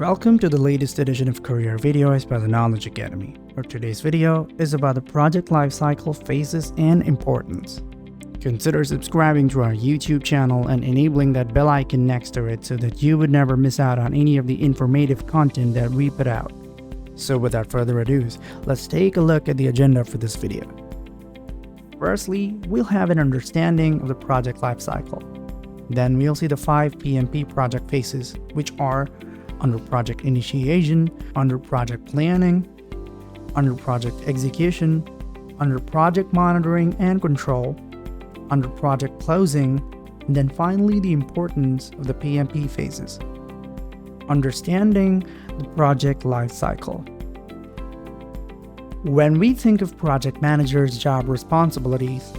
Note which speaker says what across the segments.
Speaker 1: Welcome to the latest edition of Career Videos by the Knowledge Academy, where today's video is about the project lifecycle phases and importance. Consider subscribing to our YouTube channel and enabling that bell icon next to it so that you would never miss out on any of the informative content that we put out. So without further ado, let's take a look at the agenda for this video. Firstly, we'll have an understanding of the project lifecycle. Then we'll see the 5 PMP project phases, which are under project initiation, under project planning, under project execution, under project monitoring and control, under project closing, and then finally the importance of the PMP phases. Understanding the project lifecycle. When we think of project managers' job responsibilities,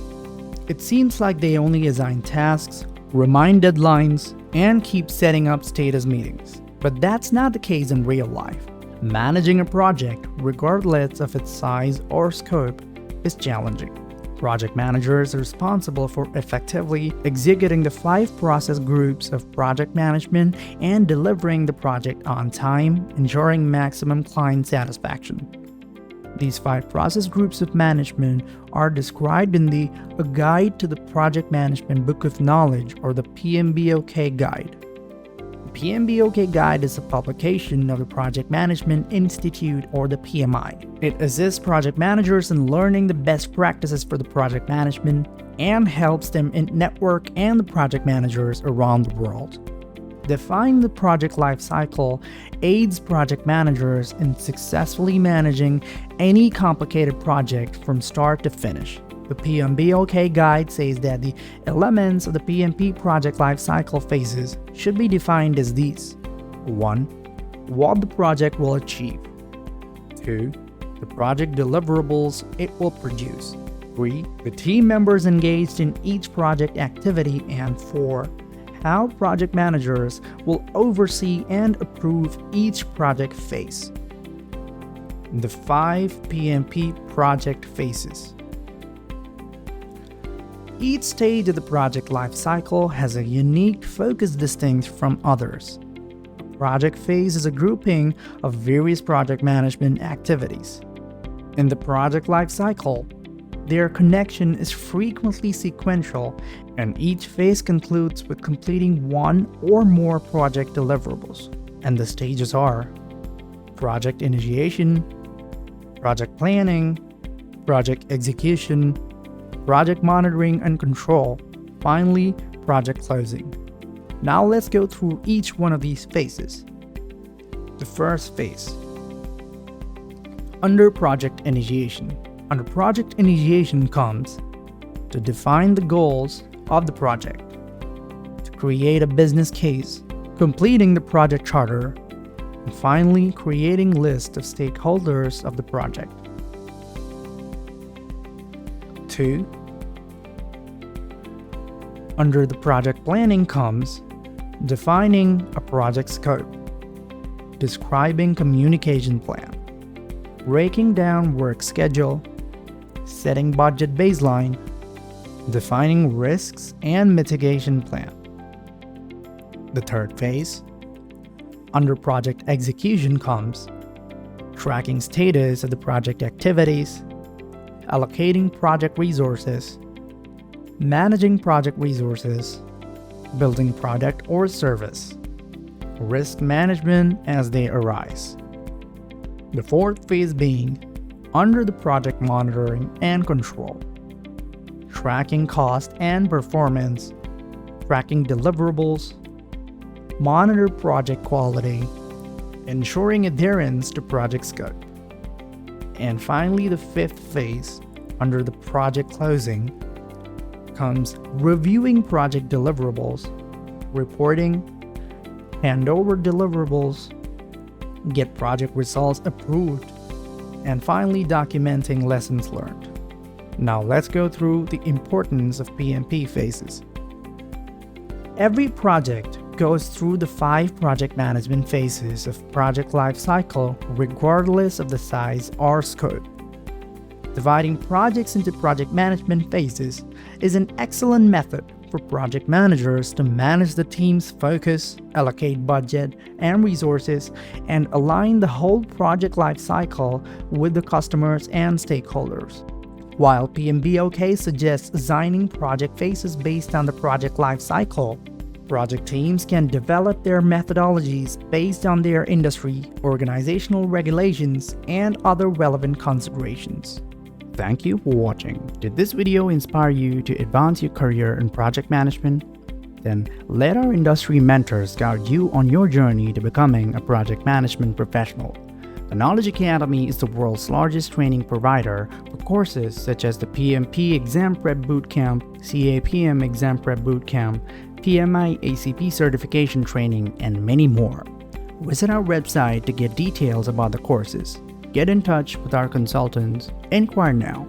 Speaker 1: it seems like they only assign tasks, remind deadlines, and keep setting up status meetings. But that's not the case in real life. Managing a project, regardless of its size or scope, is challenging. Project managers are responsible for effectively executing the 5 process groups of project management and delivering the project on time, ensuring maximum client satisfaction. These 5 process groups of management are described in the A Guide to the Project Management Book of Knowledge, or the PMBOK Guide. The PMBOK Guide is a publication of the Project Management Institute, or the PMI. It assists project managers in learning the best practices for the project management and helps them in network and the project managers around the world. Define the project lifecycle aids project managers in successfully managing any complicated project from start to finish. The PMBOK Guide says that the elements of the PMP project lifecycle phases should be defined as these: 1. What the project will achieve. 2. The project deliverables it will produce. 3. The team members engaged in each project activity. And 4. How project managers will oversee and approve each project phase. The 5 PMP project phases. Each stage of the project lifecycle has a unique focus distinct from others. A project phase is a grouping of various project management activities. In the project lifecycle, their connection is frequently sequential, and each phase concludes with completing one or more project deliverables. And the stages are project initiation, project planning, project execution, project monitoring and control, finally, project closing. Now let's go through each one of these phases. The first phase. Under project initiation. Under project initiation comes to define the goals of the project, to create a business case, completing the project charter, and finally creating list of stakeholders of the project. 2. Under the project planning comes defining a project scope, describing communication plan, breaking down work schedule, setting budget baseline, defining risks and mitigation plan. The third phase, under project execution, comes tracking status of the project activities, allocating project resources, managing project resources, building product or service, risk management as they arise. The fourth phase being under the project monitoring and control, tracking cost and performance, tracking deliverables, monitor project quality, ensuring adherence to project scope. And finally, the fifth phase, under the project closing, comes reviewing project deliverables, reporting, hand over deliverables, get project results approved, and finally documenting lessons learned. Now let's go through the importance of PMP phases. Every project goes through the 5 project management phases of project lifecycle regardless of the size or scope. Dividing projects into project management phases is an excellent method for project managers to manage the team's focus, allocate budget and resources, and align the whole project lifecycle with the customers and stakeholders. While PMBOK suggests assigning project phases based on the project lifecycle, project teams can develop their methodologies based on their industry, organizational regulations, and other relevant considerations. Thank you for watching. Did this video inspire you to advance your career in project management? Then let our industry mentors guide you on your journey to becoming a project management professional. The Knowledge Academy is the world's largest training provider for courses such as the PMP Exam Prep Bootcamp, CAPM Exam Prep Bootcamp, PMI ACP Certification Training, and many more. Visit our website to get details about the courses. Get in touch with our consultants. Inquire now.